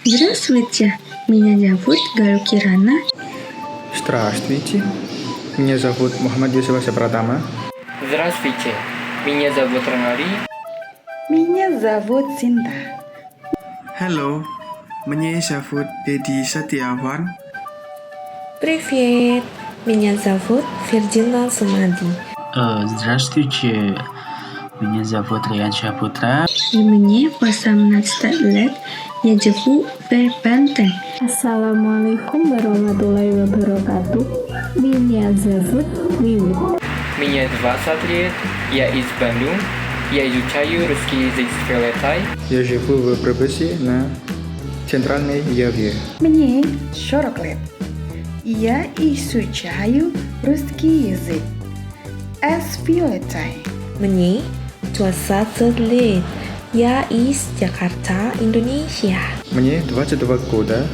Здравствуйте, меня зовут Галюки Рана. Здравствуйте, меня зовут Мухаммад Юсuf Pratama. Здравствуйте, меня зовут Ранари. Меня зовут Sinta. Hello, меня зовут Dedi Setiawan. Привет, меня зовут Фердина Сумади. Здравствуйте, меня зовут Риян Шапутра. И мне 18 лет, я живу в Бентeng. Assalamualaikum warahmatullahi wabarakatuh. Меня зовут Wiwi. Мне 20 лет, я из Бандунг. Я изучаю русский язык с Виолеттой. Я живу в Бrebesi на Центральной Яве. Мне 40 лет. Я изучаю русский язык с Violetтой. Мне 20 лет, я из Jakarta, Indonesia. Мне 22 года.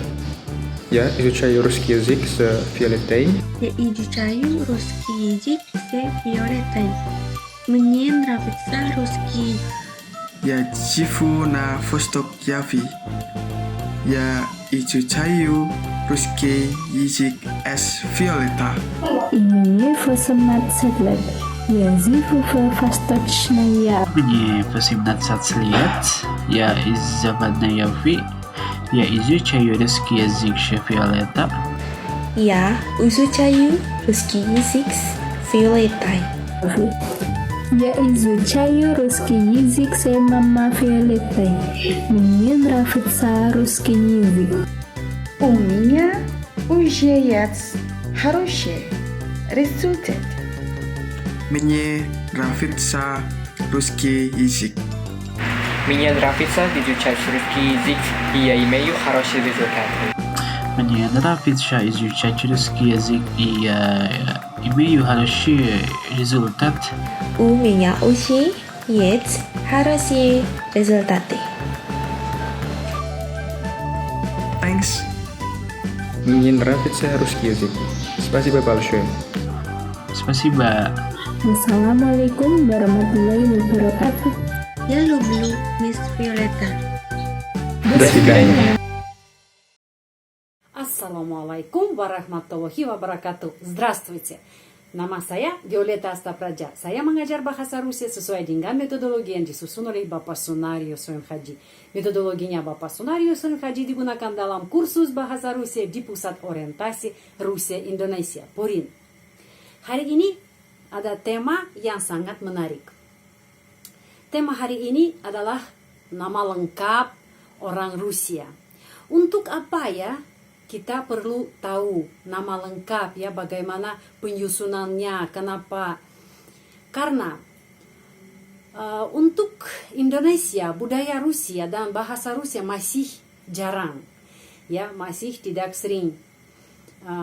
Я изучаю русский язык с Виолеттой. Я изучаю русский язык с Виолеттой. Мне нравится русский. Я живу на Восток Яви. Я изучаю русский язык с Violetta. И мне 18 лет. Я живу в Восточной Яве. Мне 18 лет, я из Западной Явы. Я изучаю русский язык с Виолетта. Я изучаю русский язык с Виолеттой. Я изучаю русский язык с мамой Violetтой. Мне нравится русский язык. У меня уже есть хороший результат. Мне нравится русский язык. Мне нравится изучать русский язык, и я имею хороший результат. Мне нравится изучать русский язык, и я имею хороший результат. У меня уже есть хорошие результаты. Thanks. Мне нравится русский язык. Спасибо большое. Спасибо. Assalamualaikum warahmatullahi wabarakatuh. Я люблю мисс Виолетта. До свидания. Assalamualaikum warahmatullahi wabarakatuh. Здравствуйте. Nama saya Violeta Astapraja. Saya mengajar bahasa Rusia sesuai dengan metodologi yang disusun oleh Bapak Sunario Soem Haji. Metodologinya Bapak Sunario Soem Haji digunakan dalam kursus bahasa Rusia di Pusat Orientasi Rusia Indonesia, PORIN. Hari ini ada tema yang sangat menarik. Tema hari ini adalah nama lengkap orang Rusia. Untuk apa ya kita perlu tahu nama lengkap ya, bagaimana penyusunannya, kenapa? Karena untuk Indonesia, budaya Rusia dan bahasa Rusia masih jarang, ya masih tidak sering.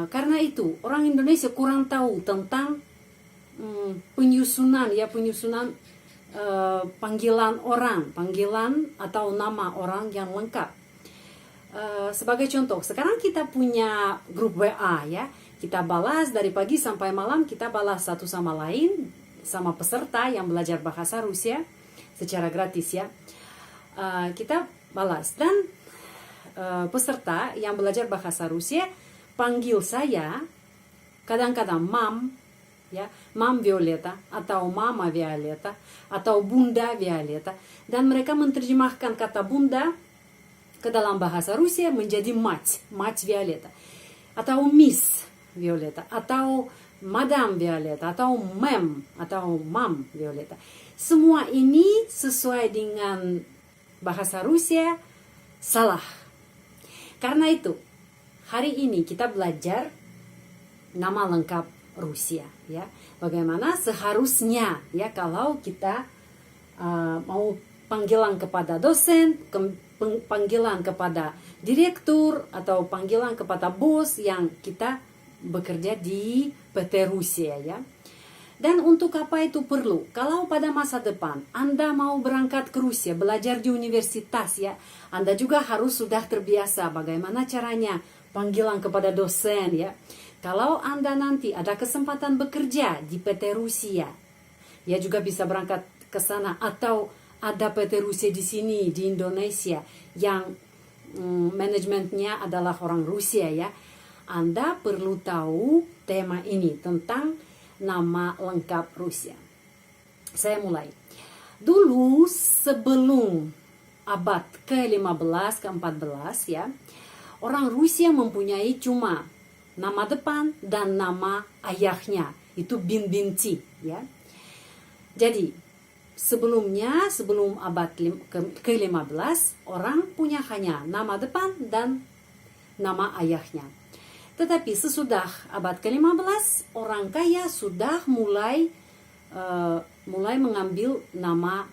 Karena itu orang Indonesia kurang tahu tentang penyusunan panggilan orang, panggilan atau nama orang yang lengkap. Sebagai contoh, sekarang kita punya grup WA ya, kita balas dari pagi sampai malam, kita balas satu sama lain sama peserta yang belajar bahasa Rusia secara gratis ya. Kita balas dan peserta yang belajar bahasa Rusia panggil saya kadang-kadang mam ya, mam Violeta atau mama Violeta atau bunda Violeta, dan mereka menerjemahkan kata bunda ke dalam bahasa Rusia menjadi mать Violeta, atau Miss Violeta, atau Madam Violeta, atau Mem, atau Mam Violeta. Semua ini sesuai dengan bahasa Rusia salah. Karena itu, hari ini kita belajar nama lengkap Rusia, ya. Bagaimana seharusnya ya kalau kita mau panggilan kepada dosen, panggilan kepada direktur atau panggilan kepada bos yang kita bekerja di PT Rusia ya. Dan untuk apa itu perlu? Kalau pada masa depan Anda mau berangkat ke Rusia, belajar di universitas ya, Anda juga harus sudah terbiasa bagaimana caranya panggilan kepada dosen ya. Kalau Anda nanti ada kesempatan bekerja di PT Rusia, ya juga bisa berangkat ke sana, atau ada PT Rusia di sini di Indonesia yang manajemennya adalah orang Rusia ya. Anda perlu tahu tema ini tentang nama lengkap Rusia. Saya mulai. Dulu sebelum abad ke-15 ke-14 ya, orang Rusia mempunyai cuma nama depan dan nama ayahnya, itu bin-binti ya. Jadi sebelumnya, sebelum abad ke-15, orang punya hanya nama depan dan nama ayahnya. Tetapi sesudah abad ke-15, orang kaya sudah mulai mengambil nama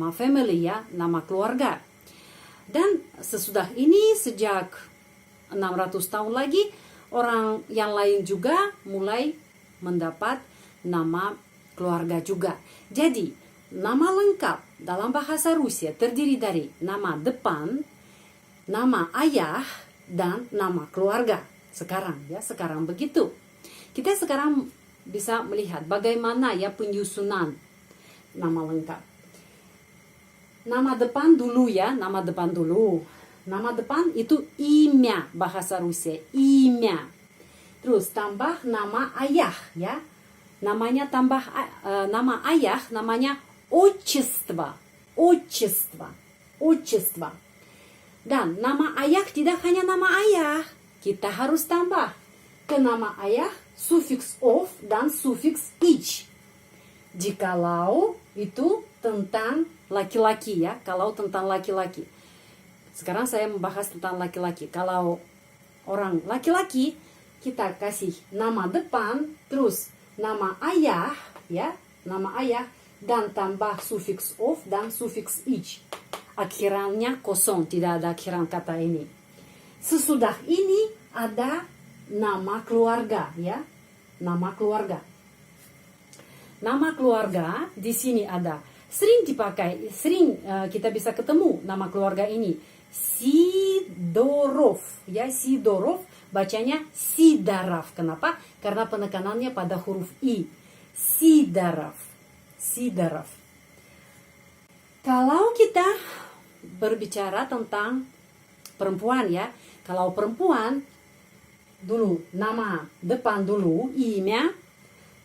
family ya, nama keluarga. Dan sesudah ini sejak 600 tahun lagi, orang yang lain juga mulai mendapat nama keluarga juga. Jadi, nama lengkap dalam bahasa Rusia terdiri dari nama depan, nama ayah, dan nama keluarga. Sekarang begitu. Kita sekarang bisa melihat bagaimana ya penyusunan nama lengkap. Nama depan dulu ya, nama depan dulu. Nama depan itu imya bahasa Rusia, imya. Terus tambah nama ayah ya. Namanya tambah nama ayah namanya отчество. Dan nama ayah tidak hanya nama ayah. Kita harus tambah ke nama ayah sufiks of dan sufiks ich. Jikalau itu tentang laki-laki ya, kalau tentang laki-laki. Sekarang saya membahas tentang laki-laki. Kalau orang laki-laki, kita kasih nama depan, terus nama ayah ya, nama ayah dan tambah sufiks of dan sufiks ich. Akhirannya kosong, tidak ada akhiran kata ini. Sesudah ini ada nama keluarga ya, nama keluarga. Nama keluarga di sini ada, sering dipakai, kita bisa ketemu nama keluarga ini. Sidorov ya, Sidorov bacanya Sidarov. Kenapa? Karena penekanannya pada huruf i. Sidarov. Kalau kita berbicara tentang perempuan ya, kalau perempuan dulu nama depan dulu imya,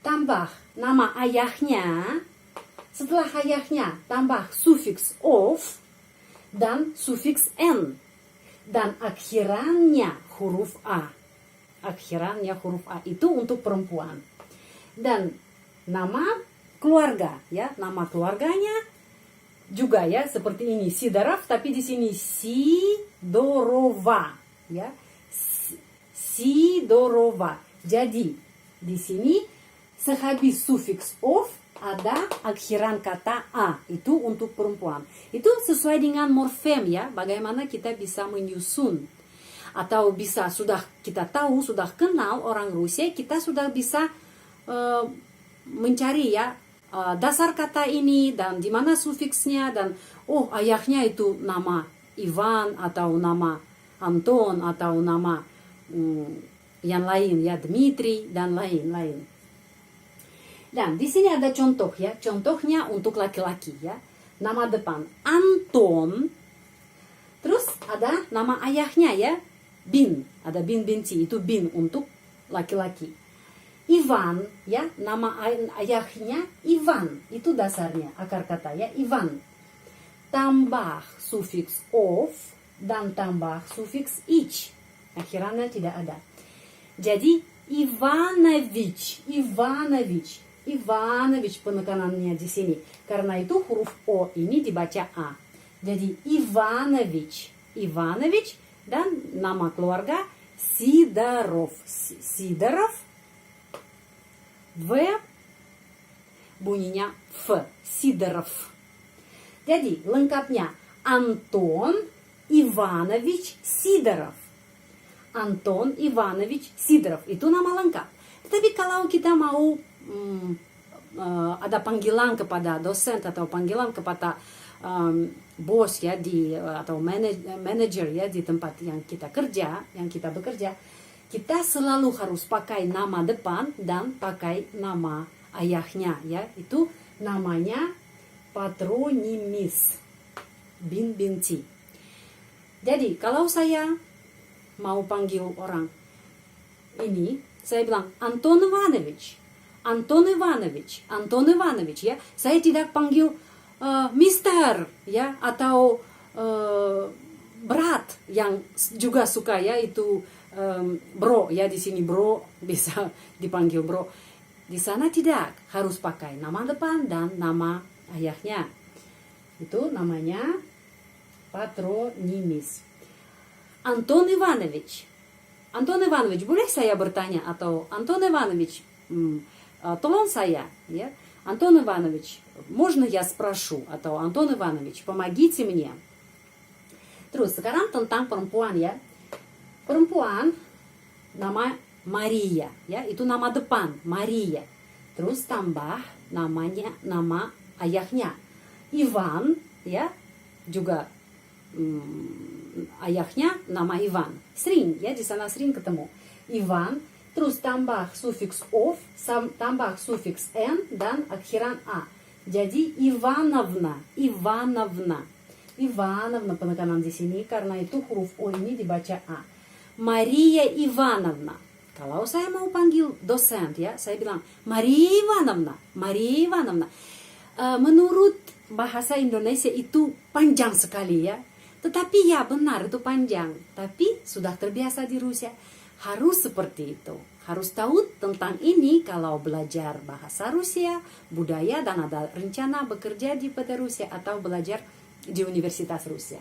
tambah nama ayahnya, setelah ayahnya tambah sufiks of dan sufiks n, dan akhirannya huruf a. Akhirannya huruf a itu untuk perempuan. Dan nama keluarga ya, nama keluarganya juga ya seperti ini Sidarov, tapi di sini Sidorova ya, Sidorova. Jadi di sini sehabis sufiks of ada akhiran kata a, itu untuk perempuan. Itu sesuai dengan morfem ya, bagaimana kita bisa menyusun atau bisa sudah kita tahu, sudah kenal orang Rusia, kita sudah bisa mencari ya dasar kata ini dan di mana sufiksnya, dan ayahnya itu nama Ivan atau nama Anton atau nama yang lain ya, Dmitri dan lain-lain. Dan di sini ada contoh ya, contohnya untuk laki-laki ya. Nama depan Anton, terus ada nama ayahnya ya, Bin, ada bin-binti, itu bin untuk laki-laki. Ivan ya, nama ayahnya Ivan, itu dasarnya akar kata ya, Ivan. Tambah sufiks of dan tambah sufiks ich, akhirannya tidak ada. Jadi Ivanovich penekanannya di sini. Karena itu huruf o ini dibaca a. Jadi Ivanovich dan nama keluarga Sidarov. V bunyinya F, Sidorov. Jadi lengkapnya Anton Ivanovich Sidorov. Anton Ivanovich Sidorov itu nama lengkap. Tetapi kalau kita mau ada panggilan kepada dosen atau panggilan kepada bos ya atau manager ya di tempat yang kita bekerja, kita selalu harus pakai nama depan dan pakai nama ayahnya ya. Itu namanya patronimis, bin-binti. Jadi kalau saya mau panggil orang ini, saya bilang Anton Ivanovich, Anton Ivanovich, Anton Ivanovich, ya. Saya tidak panggil Mister, ya, atau berat yang juga suka, ya, itu bro, ya. Di sini bro bisa dipanggil bro. Di sana tidak, harus pakai nama depan dan nama ayahnya. Itu namanya patronimis. Anton Ivanovich. Anton Ivanovich, boleh saya bertanya? Atau Anton Ivanovich, tolong saya, ya. Anton Ivanovich, можно я спрошу? Atau Anton Ivanovich, помогите мне. Terus sekarang tentang perempuan, ya. Perempuan nama Maria, ya, itu nama depan, Maria. Terus tambah namanya, nama ayahnya Ivan, ya, juga ayahnya nama Ivan. Sering, ya, di sana sering ketemu Ivan. Terus tambah sufiks ov, tambah sufiks n dan akhiran a. Jadi Ivanovna, Ivanovna, Ivanovna penekanan di sini karena itu huruf o ini dibaca a. Maria Ivanovna. Kalau saya mau panggil dosen, ya, saya bilang Maria Ivanovna, Maria Ivanovna. Menurut bahasa Indonesia itu panjang sekali, ya. Tetapi ya benar itu panjang. Tapi sudah terbiasa di Rusia. Harus seperti itu. Harus tahu tentang ini kalau belajar bahasa Rusia, budaya, dan ada rencana bekerja di PT Rusia atau belajar di Universitas Rusia.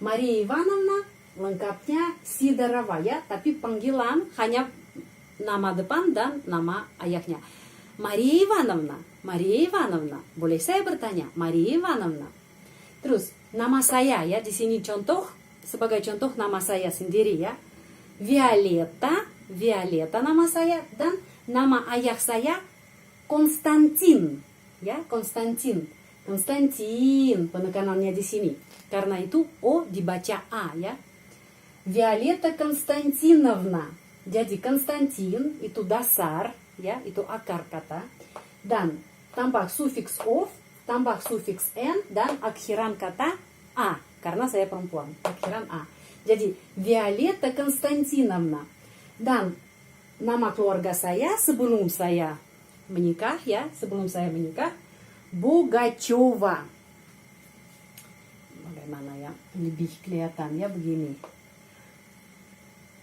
Maria Ivanovna lengkapnya Sidorova, ya, tapi panggilan hanya nama depan dan nama ayahnya. Maria Ivanovna, Maria Ivanovna. Boleh saya bertanya, Maria Ivanovna. Terus nama saya, ya, di sini contoh, sebagai contoh nama saya sendiri, ya. Violeta, Violeta nama saya, dan nama ayah saya Konstantin, ya, Konstantin. Konstantin penekanannya di sini. Karena itu O dibaca A, ya. Violeta Konstantinovna. Jadi Konstantin itu dasar, ya, itu akar kata. Dan tambah sufiks ov, tambah sufiks n, dan akhiran kata a. Karena saya perempuan, akhiran a. Jadi Violeta Konstantinovna. Dan nama keluarga saya sebelum saya menikah, ya, sebelum saya menikah, Bogacheva. Bagaimana, ya, lebih kelihatan, ya, begini.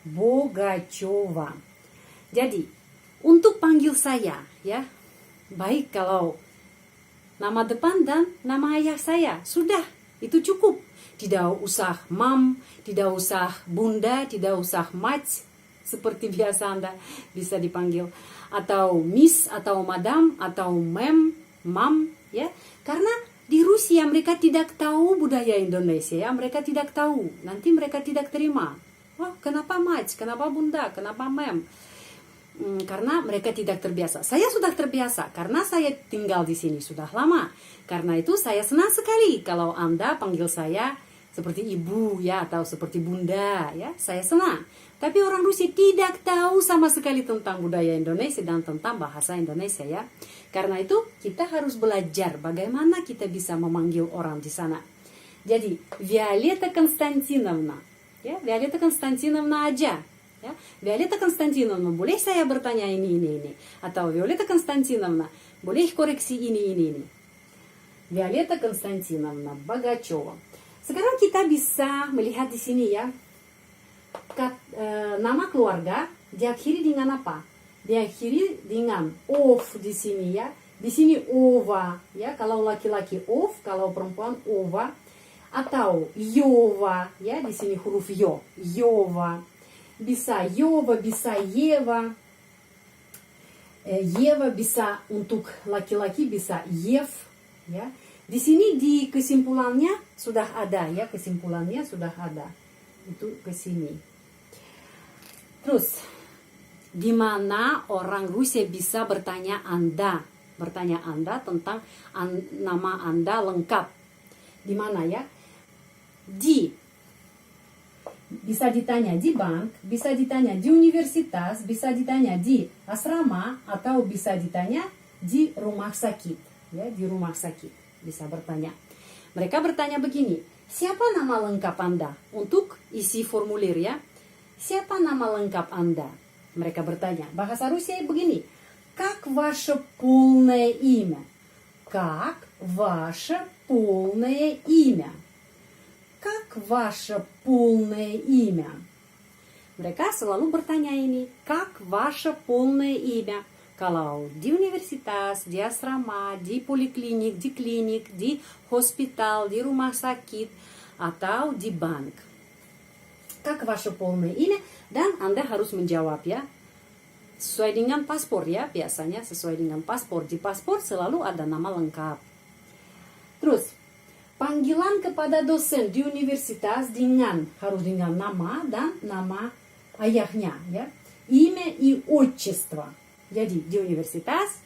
Bogacheva. Jadi untuk panggil saya, ya, baik kalau nama depan dan nama ayah saya, sudah, itu cukup. Tidak usah mam, tidak usah bunda, tidak usah mats, seperti biasa Anda bisa dipanggil, atau miss, atau madam, atau mem, mam, ya. Karena di Rusia mereka tidak tahu budaya Indonesia, ya, mereka tidak tahu, nanti mereka tidak terima. Wah, kenapa mats, kenapa bunda, kenapa mem? Karena mereka tidak terbiasa. Saya sudah terbiasa karena saya tinggal di sini sudah lama. Karena itu saya senang sekali kalau Anda panggil saya seperti ibu, ya, atau seperti bunda, ya. Saya senang. Tapi orang Rusia tidak tahu sama sekali tentang budaya Indonesia dan tentang bahasa Indonesia, ya. Karena itu kita harus belajar bagaimana kita bisa memanggil orang di sana. Jadi Violeta Konstantinovna. Ya, Violeta Konstantinovna aja, ya. Violeta Konstantinovna, boleh saya bertanya ini. Atau Violeta Konstantinovna, boleh koreksi ini. Violeta Konstantinovna Bogacheva. Sekarang kita bisa melihat di sini, ya, nama keluarga diakhiri dengan apa? Diakhiri dengan ov di sini, ya. Di sini ova, ya. Kalau laki-laki ov, kalau perempuan ova. Atau Yova, ya, di sini huruf yo, Yova. Bisa Yova, bisa Yeva. Yeva bisa untuk laki-laki, bisa Yev, ya. Di sini di kesimpulannya sudah ada, ya, kesimpulannya sudah ada. Itu ke sini. Terus di mana orang Rusia bisa bertanya Anda tentang nama Anda lengkap. Di mana, ya? Bisa ditanya di bank, bisa ditanya di universitas, bisa ditanya di asrama, atau bisa ditanya di rumah sakit, ya, di rumah sakit bisa bertanya. Mereka bertanya begini, Siapa nama lengkap Anda? Untuk isi formulir ya. Siapa nama lengkap Anda? Mereka bertanya. Bahasa Rusia begini. Как ваше полное имя? Как ваше полное имя? Как ваше полное имя? Mereka selalu bertanya ini. Как ваше полное имя? Kalau di universitas, di asrama, di poliklinik, di klinik, di hospital, di rumah sakit, atau di bank. Как ваше полное имя? Dan Anda harus menjawab ya. Sesuai dengan paspor ya, biasanya sesuai dengan paspor. Di paspor selalu ada nama lengkap. Terus, panggilan kepada dosen di universitas harus dengan nama dan nama ayahnya ya. Имя и отчество. Jadi di universitas,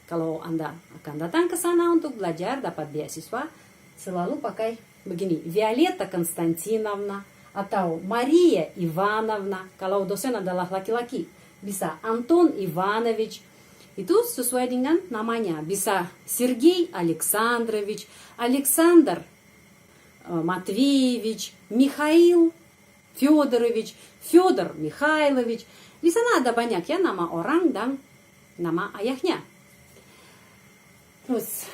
kalau Anda akan datang ke sana untuk belajar, dapat beasiswa, selalu pakai begini. Violeta Konstantinovna atau Maria Ivanovna. Kalau dosen adalah laki-laki, bisa Anton Ivanovich. Itu sesuai dengan namanya. Bisa Sergei Alexandrovich, Alexander Matveevich, Mikhail Fyodorovich, Fyodor Mikhailovich. Di sana ada banyak ya nama orang dan nama ayahnya. Terus,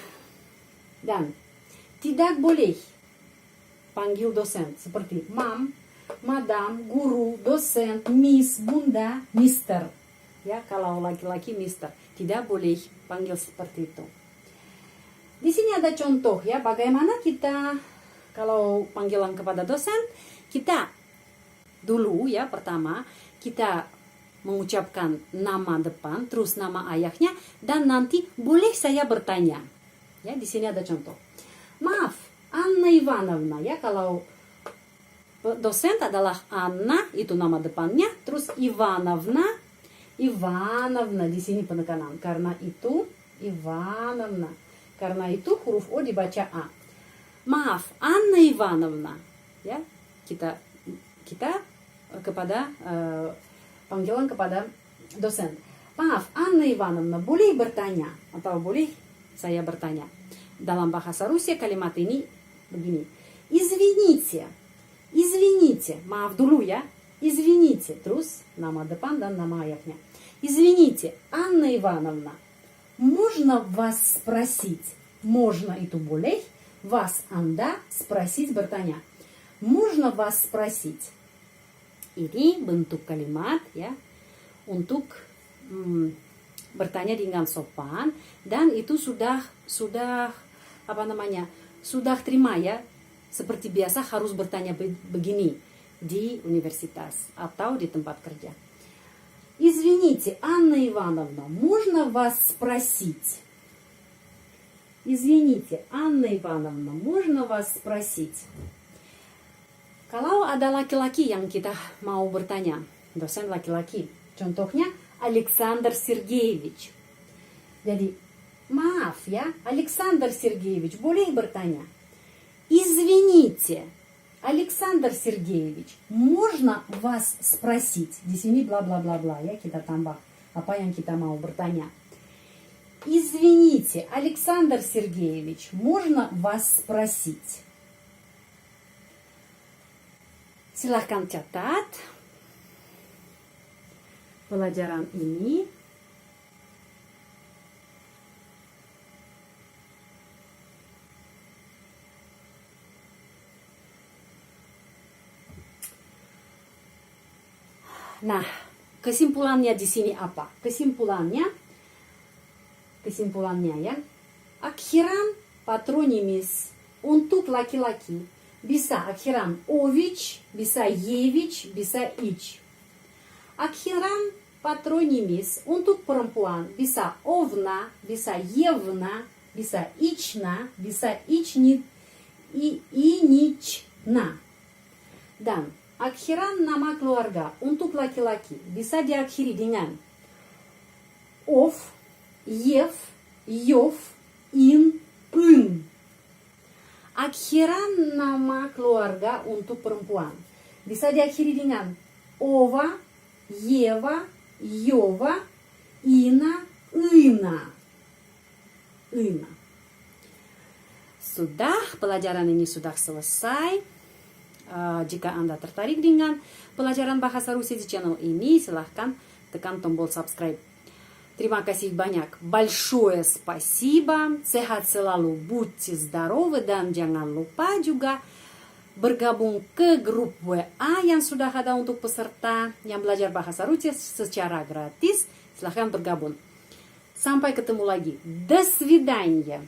dan tidak boleh panggil dosen seperti mam, madam, guru, dosen, miss, bunda, mister. Ya, kalau laki-laki mister. Tidak boleh panggil seperti itu. Di sini ada contoh ya, bagaimana kita kalau panggilan kepada dosen, kita dulu ya pertama kita mengucapkan nama depan, terus nama ayahnya, dan nanti boleh saya bertanya. Ya, di sini ada contoh. Maaf, Anna Ivanovna ya, kalau dosen adalah Anna, itu nama depannya, terus Ivanovna, Ivanovna di sini penekanan, karena itu Ivanovna, karena itu huruf O dibaca A. Maaf, Anna Ivanovna, ya, kita kepada panggilan kepada dosen. Maaf, Anna Ivanovna, boleh bertanya atau boleh saya bertanya. Dalam bahasa Rusia kalimat ini begini. Извините, извините, maaf dulu ya. Извините, terus nama depan dan nama ayahnya. Извините, Анна Ивановна, можно вас спросить? Можно itu boleh, вас Anda, спросить bertanya. Можно вас спросить? Ini bentuk kalimat ya untuk bertanya dengan sopan, dan itu sudah terima ya, seperti biasa harus bertanya begini di universitas atau di tempat kerja. Извините, Анна Ивановна, можно вас спросить? Извините, Анна Ивановна, можно вас спросить? Kalau ada laki-laki yang kita mau bertanya, dosen laki-laki, contohnya Alexander Sergeyevich. Jadi, maaf ya, Alexander Sergeyevich, boleh bertanya. Извините, Alexander Sergeyevich, можно вас спросить? Di sini bla bla bla bla ya, kita tambah apa yang kita mau bertanya. Извините, Alexander Sergeyevich, можно вас спросить? Silahkan catat pelajaran ini. Nah, kesimpulannya di sini apa? Kesimpulannya ya, akhiran patronimis untuk laki-laki bisa akhiran ovich, bisa yevich, bisa ich. Akhiran patronimis untuk perempuan bisa ovna, bisa yevna, bisa ichna, bisa inichna. Dan akhiran nama keluarga untuk laki-laki bisa diakhiri dengan ov, yev, yov, in, Akhiran nama keluarga untuk perempuan bisa diakhiri dengan ova, yeva, yova, ina, ina. sudah, pelajaran ini sudah selesai. Jika Anda tertarik dengan pelajaran bahasa Rusia di channel ini, silahkan tekan tombol subscribe. Terima kasih banyak. Большое спасибо. Sehat selalu, будьте здоровы, dan jangan lupa juga bergabung ke grup WA yang sudah ada untuk peserta yang belajar bahasa Rusia secara gratis. Silahkan bergabung. Sampai ketemu lagi. До свидания.